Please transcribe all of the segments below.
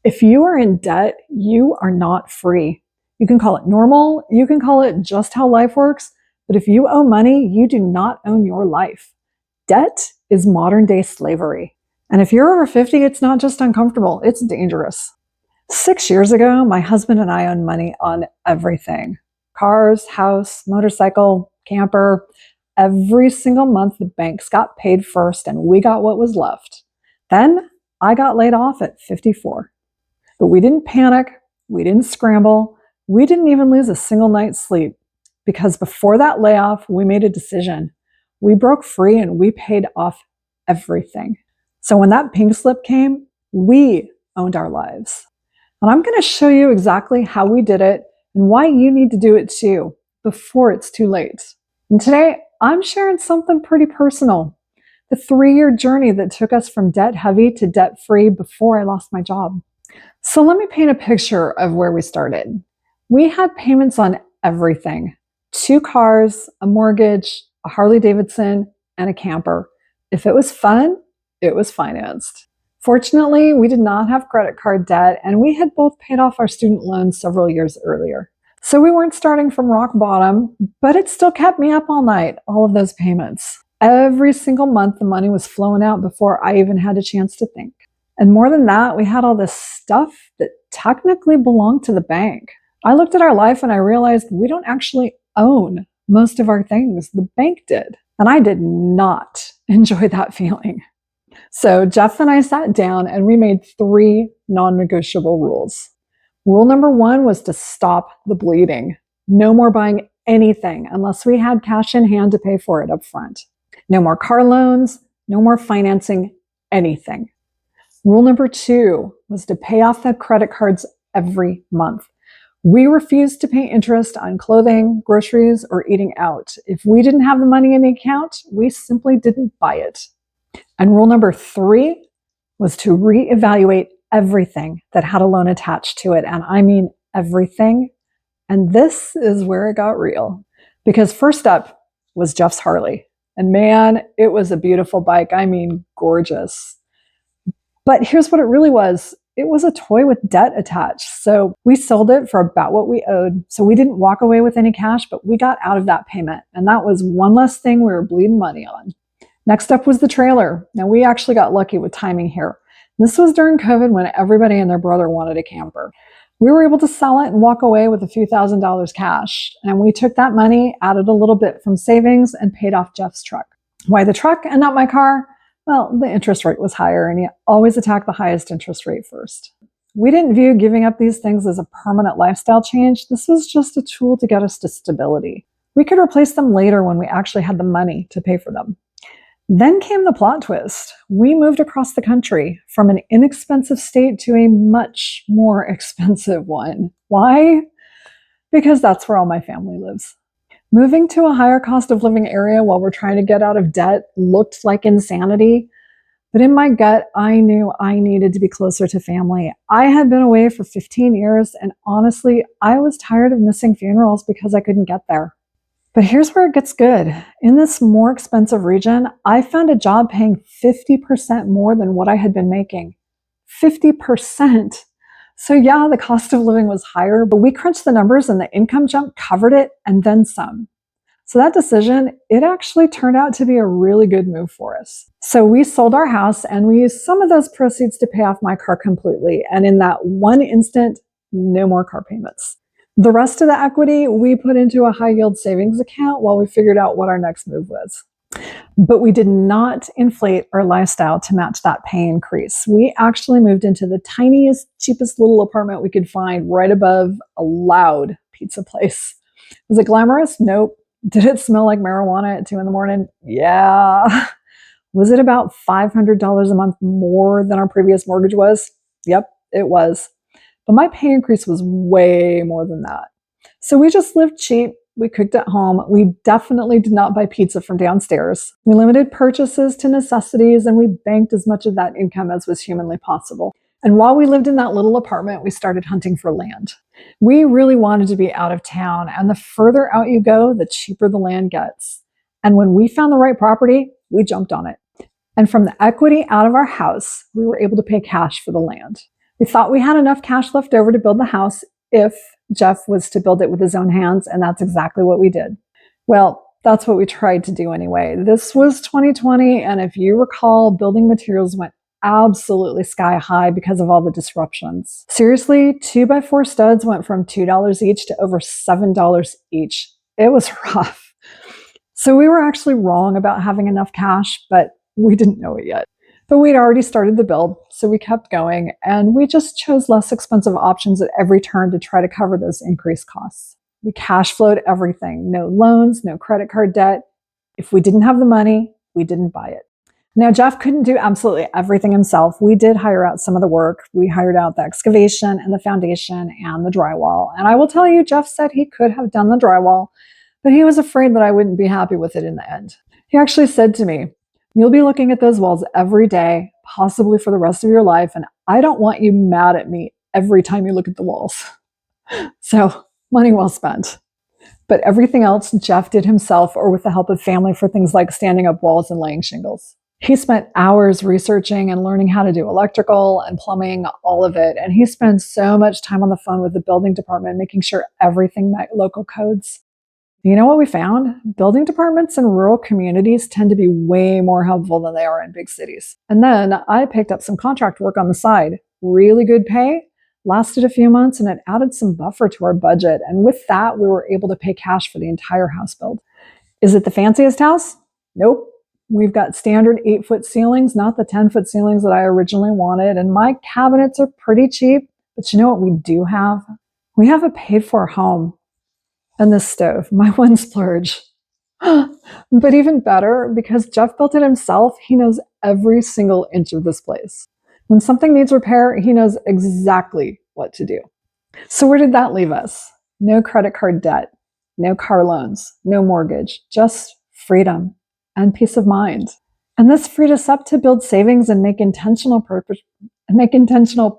If you are in debt, you are not free. You can call it normal, you can call it just how life works, but if you owe money, you do not own your life. Debt is modern day slavery. And if you're over 50, it's not just uncomfortable, it's dangerous. 6 years ago, my husband and I owned money on everything: cars, house, motorcycle, camper. Every single month, the banks got paid first and we got what was left. Then I got laid off at 54. But we didn't panic, we didn't scramble, we didn't even lose a single night's sleep. Because before that layoff, we made a decision. We broke free and we paid off everything. So when that pink slip came, we owned our lives. And I'm going to show you exactly how we did it and why you need to do it too before it's too late. And today, I'm sharing something pretty personal. The 3-year journey that took us from debt heavy to debt free before I lost my job. So let me paint a picture of where we started. We had payments on everything: 2 cars, a mortgage, a Harley Davidson, and a camper. If it was fun, it was financed. Fortunately, we did not have credit card debt, and we had both paid off our student loans several years earlier. So we weren't starting from rock bottom, but it still kept me up all night, all of those payments. Every single month, the money was flowing out before I even had a chance to think. And more than that, we had all this stuff that technically belonged to the bank. I looked at our life and I realized we don't actually own most of our things. The bank did. And I did not enjoy that feeling. So Jeff and I sat down and we made 3 non-negotiable rules. Rule number 1 was to stop the bleeding. No more buying anything unless we had cash in hand to pay for it up front. No more car loans, no more financing anything. Rule number 2 was to pay off the credit cards every month. We refused to pay interest on clothing, groceries, or eating out. If we didn't have the money in the account, we simply didn't buy it. And rule number 3 was to reevaluate everything that had a loan attached to it. And I mean everything. And this is where it got real. Because first up was Jeff's Harley. And man, it was a beautiful bike. I mean, gorgeous. But here's what it really was. It was a toy with debt attached. So we sold it for about what we owed. So we didn't walk away with any cash, but we got out of that payment. And that was one less thing we were bleeding money on. Next up was the trailer. Now we actually got lucky with timing here. This was during COVID when everybody and their brother wanted a camper. We were able to sell it and walk away with a few $1,000s cash. And we took that money, added a little bit from savings, and paid off Jeff's truck. Why the truck and not my car? Well, the interest rate was higher, and you always attack the highest interest rate first. We didn't view giving up these things as a permanent lifestyle change. This was just a tool to get us to stability. We could replace them later when we actually had the money to pay for them. Then came the plot twist. We moved across the country from an inexpensive state to a much more expensive one. Why? Because that's where all my family lives. Moving to a higher cost of living area while we're trying to get out of debt looked like insanity. But in my gut, I knew I needed to be closer to family. I had been away for 15 years, and honestly, I was tired of missing funerals because I couldn't get there. But here's where it gets good. In this more expensive region, I found a job paying 50% more than what I had been making. 50%. So yeah, the cost of living was higher, but we crunched the numbers and the income jump covered it and then some. So that decision, it actually turned out to be a really good move for us. So we sold our house and we used some of those proceeds to pay off my car completely. And in that one instant, no more car payments. The rest of the equity we put into a high yield savings account while we figured out what our next move was. But we did not inflate our lifestyle to match that pay increase. We actually moved into the tiniest, cheapest little apartment we could find right above a loud pizza place. Was it glamorous? Nope. Did it smell like marijuana at 2 a.m? Yeah. Was it about $500 a month more than our previous mortgage was? Yep, it was. But my pay increase was way more than that. So we just lived cheap. We cooked at home. We definitely did not buy pizza from downstairs. We limited purchases to necessities, and we banked as much of that income as was humanly possible. And while we lived in that little apartment, we started hunting for land. We really wanted to be out of town, and the further out you go, the cheaper the land gets. And when we found the right property, we jumped on it. And from the equity out of our house, we were able to pay cash for the land. We thought we had enough cash left over to build the house if Jeff was to build it with his own hands, and that's exactly what we did. Well, that's what we tried to do anyway. This was 2020, and if you recall, building materials went absolutely sky high because of all the disruptions. Seriously, 2x4 studs went from $2 each to over $7 each. It was rough. So we were actually wrong about having enough cash, but we didn't know it yet. But we'd already started the build, so we kept going, and we just chose less expensive options at every turn to try to cover those increased costs. We cash flowed everything. No loans, no credit card debt. If we didn't have the money, we didn't buy it. Now, Jeff couldn't do absolutely everything himself. We did hire out some of the work. We hired out the excavation and the foundation and the drywall. And I will tell you, Jeff said he could have done the drywall, but he was afraid that I wouldn't be happy with it in the end. He actually said to me, "You'll be looking at those walls every day, possibly for the rest of your life, and I don't want you mad at me every time you look at the walls." So, money well spent. But everything else Jeff did himself or with the help of family for things like standing up walls and laying shingles. He spent hours researching and learning how to do electrical and plumbing, all of it. And he spent so much time on the phone with the building department, making sure everything met local codes. You know what we found? Building departments in rural communities tend to be way more helpful than they are in big cities. And then I picked up some contract work on the side. Really good pay, lasted a few months, and it added some buffer to our budget. And with that, we were able to pay cash for the entire house build. Is it the fanciest house? Nope. We've got standard 8-foot ceilings, not the 10-foot ceilings that I originally wanted. And my cabinets are pretty cheap. But you know what we do have? We have a paid-for home. And this stove, my one splurge. But even better, because Jeff built it himself, he knows every single inch of this place. When something needs repair, he knows exactly what to do. So where did that leave us? No credit card debt, no car loans, no mortgage, just freedom and peace of mind. And this freed us up to build savings and make intentional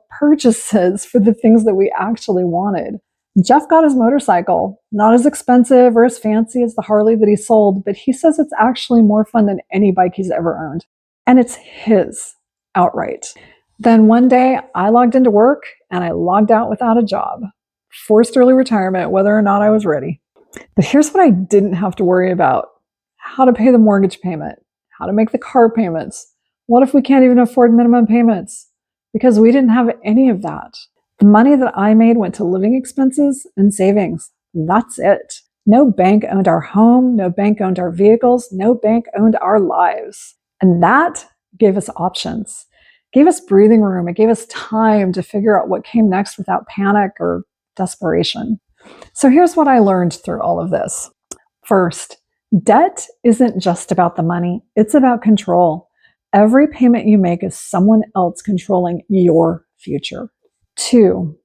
purchases for the things that we actually wanted. Jeff got his motorcycle, not as expensive or as fancy as the Harley that he sold, but he says it's actually more fun than any bike he's ever owned. And it's his outright. Then one day I logged into work and I logged out without a job. Forced early retirement, whether or not I was ready. But here's what I didn't have to worry about: how to pay the mortgage payment, how to make the car payments. What if we can't even afford minimum payments? Because we didn't have any of that. The money that I made went to living expenses and savings. That's it. No bank owned our home, no bank owned our vehicles, no bank owned our lives. And that gave us options, gave us breathing room. It gave us time to figure out what came next without panic or desperation. So here's what I learned through all of this. First, debt isn't just about the money, it's about control. Every payment you make is someone else controlling your future. 2,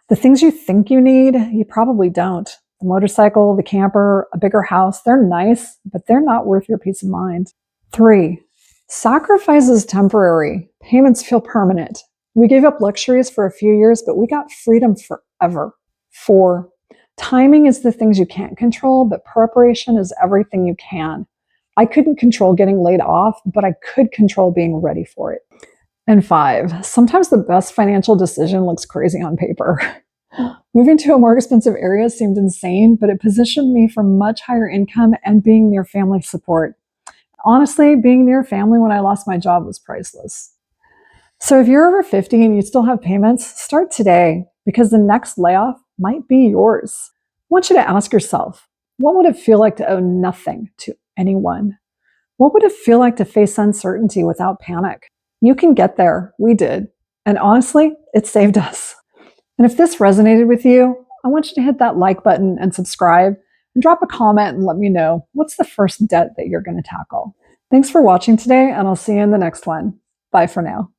the things you think you need, you probably don't. The motorcycle, the camper, a bigger house, they're nice, but they're not worth your peace of mind. 3, sacrifice is temporary. Payments feel permanent. We gave up luxuries for a few years, but we got freedom forever. 4, timing is the things you can't control, but preparation is everything you can. I couldn't control getting laid off, but I could control being ready for it. And 5, sometimes the best financial decision looks crazy on paper. Moving to a more expensive area seemed insane, but it positioned me for much higher income and being near family support. Honestly, being near family when I lost my job was priceless. So if you're over 50 and you still have payments, start today, because the next layoff might be yours. I want you to ask yourself, what would it feel like to owe nothing to anyone? What would it feel like to face uncertainty without panic? You can get there. We did. And honestly, it saved us. And if this resonated with you, I want you to hit that like button and subscribe and drop a comment and let me know what's the first debt that you're going to tackle. Thanks for watching today, and I'll see you in the next one. Bye for now.